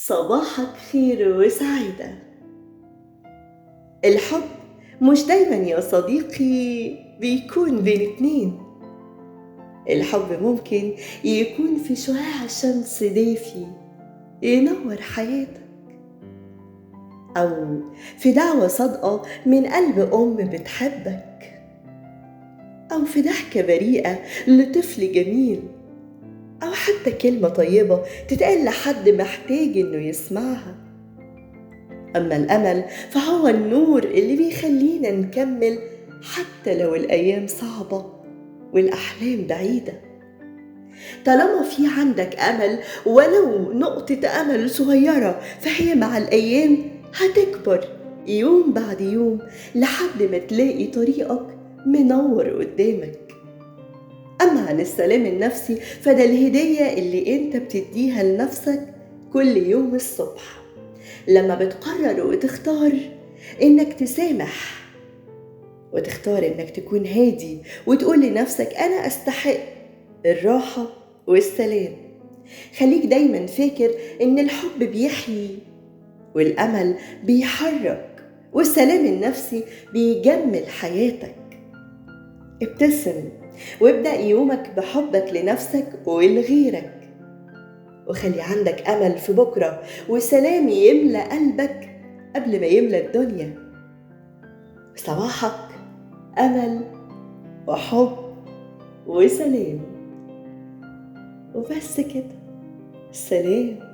صباحك خير وسعادة. الحب مش دايما يا صديقي بيكون بين اتنين. الحب ممكن يكون في شعاع شمس دافي ينور حياتك، أو في دعوة صادقة من قلب أم بتحبك، أو في ضحكة بريئة لطفل جميل، أو حتى كلمة طيبة تتقال لحد محتاج إنه يسمعها. أما الأمل فهو النور اللي بيخلينا نكمل حتى لو الأيام صعبة والأحلام بعيدة. طالما في عندك أمل ولو نقطة أمل صغيرة، فهي مع الأيام هتكبر يوم بعد يوم لحد ما تلاقي طريقك منور قدامك. أما عن السلام النفسي فده الهدية اللي انت بتديها لنفسك كل يوم الصبح، لما بتقرر وتختار إنك تسامح، وتختار إنك تكون هادي وتقول لنفسك أنا أستحق الراحة والسلام. خليك دايما فاكر إن الحب بيحيي، والأمل بيحرك، والسلام النفسي بيجمل حياتك. ابتسم وابدأ يومك بحبك لنفسك ولغيرك، وخلي عندك أمل في بكرة وسلام يملأ قلبك قبل ما يملأ الدنيا. صباحك أمل وحب وسلام، وبس كده. سلام.